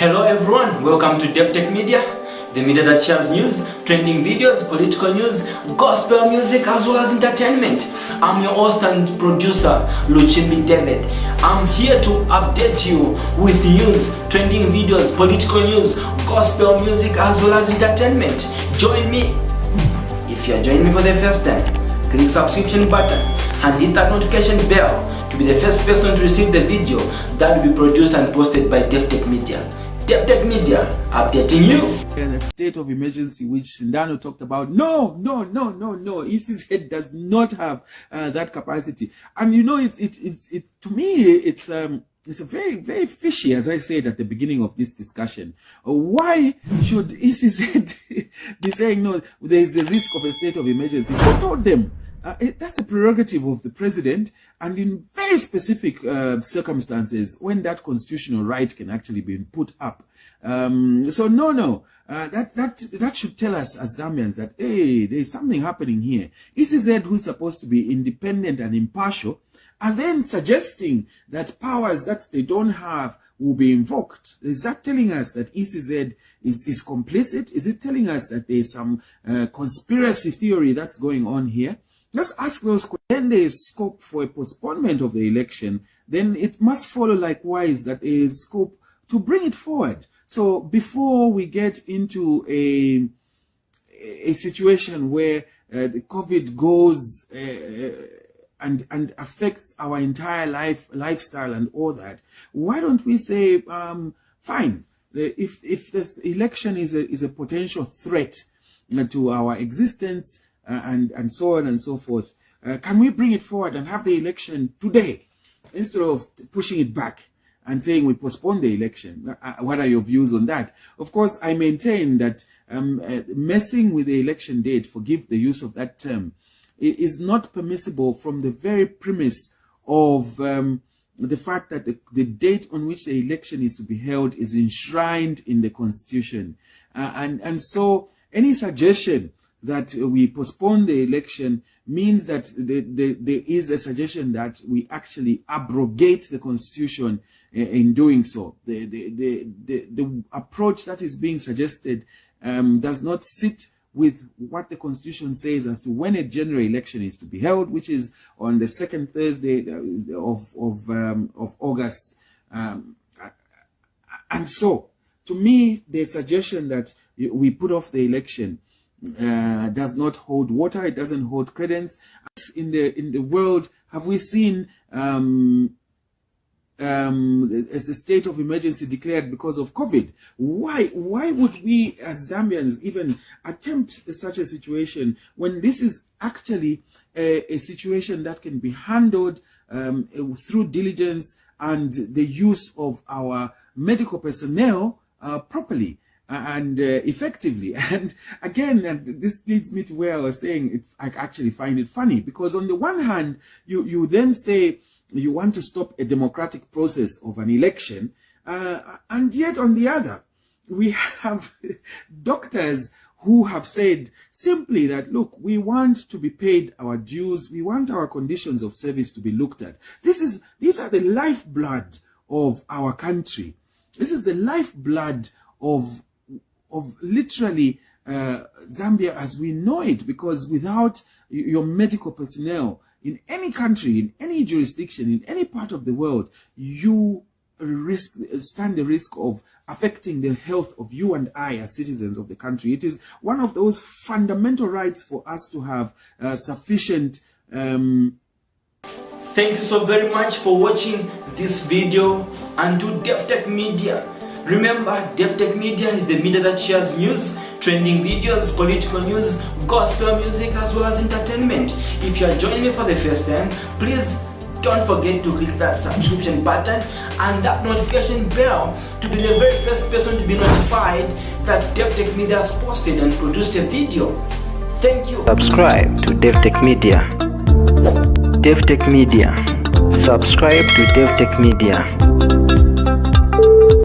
Hello everyone, welcome to Davi-tech-media, the media that shares news, trending videos, political news, gospel music as well as entertainment. I'm your host and producer, Luchimbi David. I'm here to update you with news, trending videos, political news, gospel music as well as entertainment. Join me. If you are joining me for the first time, click subscription button and hit that notification bell to be the first person to receive the video that will be produced and posted by Davi-tech-media. Davi-tech-media, updating you. And a state of emergency which Sindano talked about. No. ECL does not have that capacity. And you know, to me, it's a very, very fishy, as I said at the beginning of this discussion. Why should ECL be saying, no, there is a risk of a state of emergency? Who told them? That's a prerogative of the president, and in very specific circumstances when that constitutional right can actually be put up. So no, that should tell us as Zambians that, hey, there's something happening here. ECZ, who's supposed to be independent and impartial, are then suggesting that powers that they don't have will be invoked. Is that telling us that ECZ is complicit? Is it telling us that there's some conspiracy theory that's going on here? Let's ask those questions. When there is scope for a postponement of the election, then it must follow likewise that there is scope to bring it forward. So before we get into a situation where the COVID goes and affects our entire lifestyle and all that, why don't we say, fine, if the election is a potential threat to our existence, and so on and so forth, can we bring it forward and have the election today instead of pushing it back and saying we postpone the election? What are your views on that? Of course, I maintain that messing with the election date, forgive the use of that term, is not permissible from the very premise of the fact that the date on which the election is to be held is enshrined in the Constitution. And so any suggestion that we postpone the election means that there is a suggestion that we actually abrogate the Constitution in doing so. The approach that is being suggested does not sit with what the Constitution says as to when a general election is to be held, which is on the second Thursday of August. And so, to me, the suggestion that we put off the election does not hold water. It doesn't hold credence. In the world, have we seen as a state of emergency declared because of COVID? Why would we as Zambians even attempt such a situation when this is actually a situation that can be handled through diligence and the use of our medical personnel properly and effectively? And again, this leads me to where I was saying I actually find it funny, because on the one hand, you then say you want to stop a democratic process of an election, and yet on the other, we have doctors who have said simply that, look, we want to be paid our dues, we want our conditions of service to be looked at. These are the lifeblood of our country. This is the lifeblood of literally Zambia as we know it, because without your medical personnel in any country, in any jurisdiction, in any part of the world, you stand the risk of affecting the health of you and I as citizens of the country. It is one of those fundamental rights for us to have sufficient. Thank you so very much for watching this video, and to Davi-tech-media. Remember, Davi-tech-media is the media that shares news, trending videos, political news, gospel music as well as entertainment. If you are joining me for the first time, please don't forget to click that subscription button and that notification bell to be the very first person to be notified that Davi-tech-media has posted and produced a video. Thank you. Subscribe to Davi-tech-media. Davi-tech-media. Subscribe to Davi-tech-media.